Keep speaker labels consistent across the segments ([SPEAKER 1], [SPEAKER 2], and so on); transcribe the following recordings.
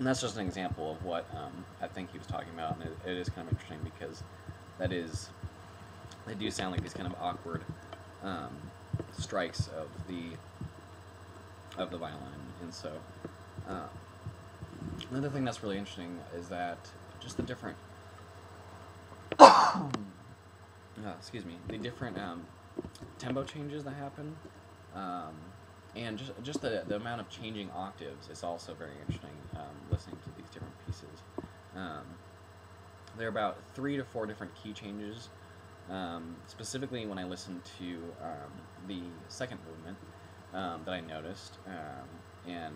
[SPEAKER 1] And that's just an example of what I think he was talking about, and it is kind of interesting because they do sound like these kind of awkward um, strikes of the violin, and so uh, another thing that's really interesting is that just the different excuse me, the different tempo changes that happen, um, and just the amount of changing octaves is also very interesting. Listening to these different pieces, there are about 3 to 4 different key changes. Specifically, when I listened to the second movement that I noticed, and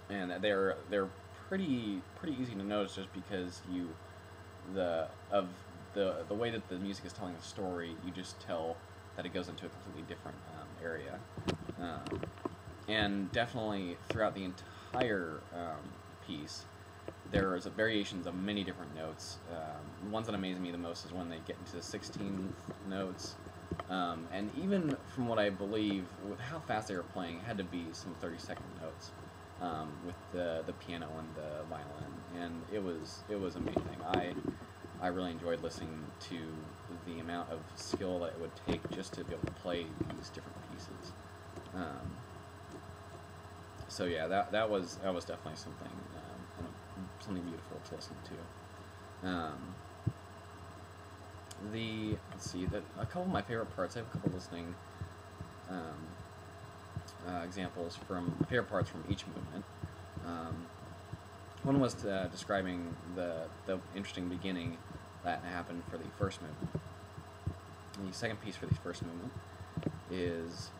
[SPEAKER 1] they're pretty easy to notice just because the way that the music is telling the story, you just tell that it goes into a completely different area, and definitely throughout the entire piece, there's variations of many different notes. The ones that amaze me the most is when they get into the 16th notes, and even from what I believe, with how fast they were playing, it had to be some 30-second notes with the piano and the violin, and it was amazing. I really enjoyed listening to the amount of skill that it would take just to be able to play these different pieces. So yeah, that was definitely something beautiful to listen to. Let's see, a couple of my favorite parts. I have a couple listening examples from my favorite parts from each movement. One was describing the interesting beginning that happened for the first movement. The second piece for the first movement is,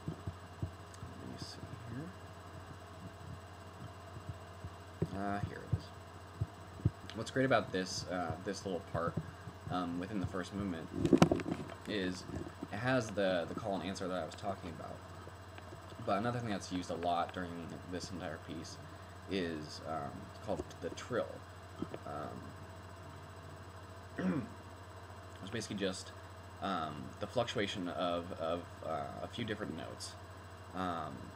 [SPEAKER 1] let me see here. Here it is. What's great about this little part within the first movement is it has the call and answer that I was talking about. But another thing that's used a lot during this entire piece is called the trill. It's basically just the fluctuation of a few different notes.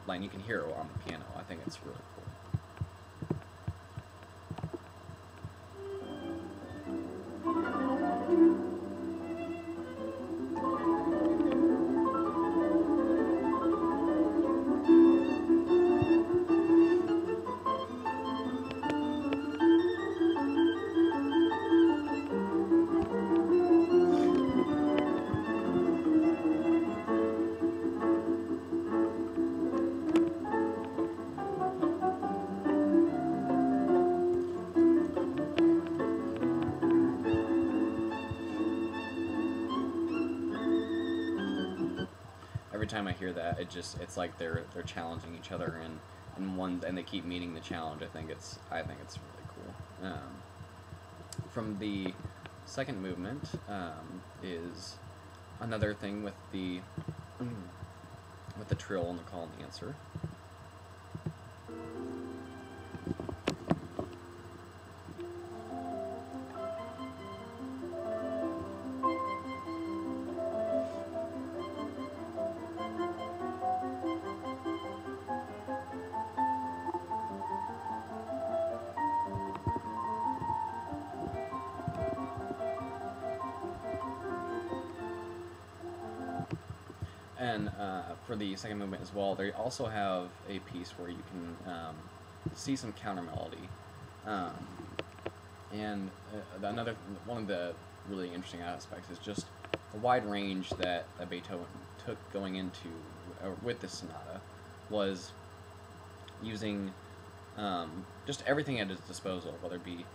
[SPEAKER 1] Like you can hear it on the piano. I think it's really cool. Every time I hear that, it's like they're challenging each other, and they keep meeting the challenge. I think it's really cool. From the second movement is another thing with the trill and the call and the answer. And for the second movement as well, they also have a piece where you can see some counter melody, and another one of the really interesting aspects is just the wide range that Beethoven took going into with this sonata was using just everything at his disposal, whether it be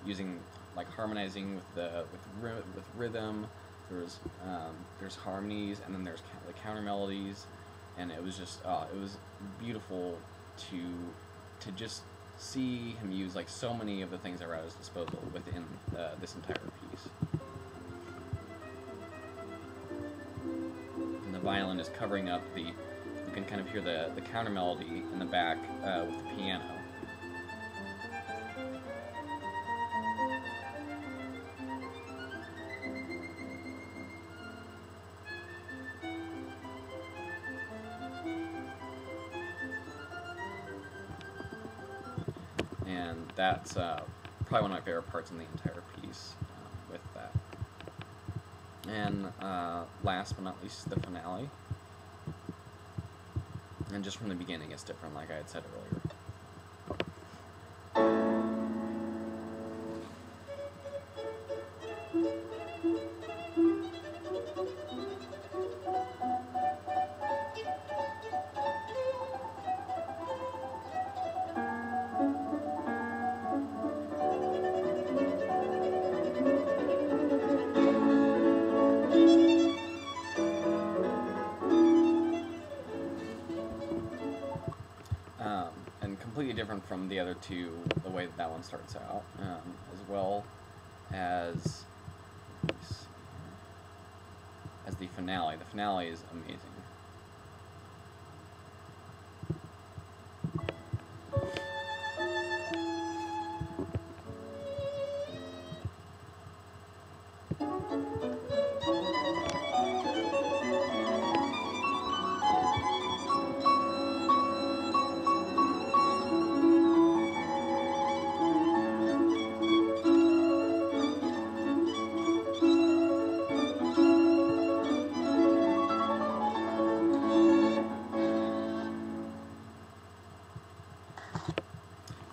[SPEAKER 1] using like harmonizing with rhythm. There's harmonies, and then there's the counter melodies, and it was just it was beautiful to just see him use like so many of the things that were at his disposal within this entire piece. And the violin is covering up you can kind of hear the counter melody in the back with the piano. and that's probably one of my favorite parts in the entire piece with that. And last but not least, the finale. And just from the beginning, it's different, like I had said earlier. And completely different from the other two, the way that one starts out, as well as the finale. The finale is amazing.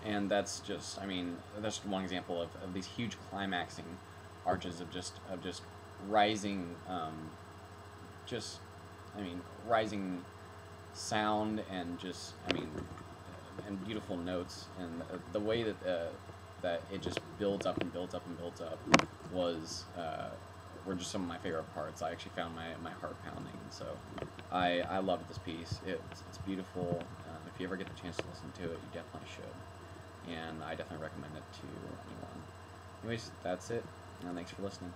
[SPEAKER 1] And that's just, I mean, that's just one example of these huge climaxing arches of just rising, rising sound and just, and beautiful notes, and the way that that it just builds up and builds up and builds up were just some of my favorite parts. I actually found my heart pounding, and so I loved this piece. It's beautiful. If you ever get the chance to listen to it, you definitely should. And I definitely recommend it to anyone. Anyways, that's it. Thanks for listening.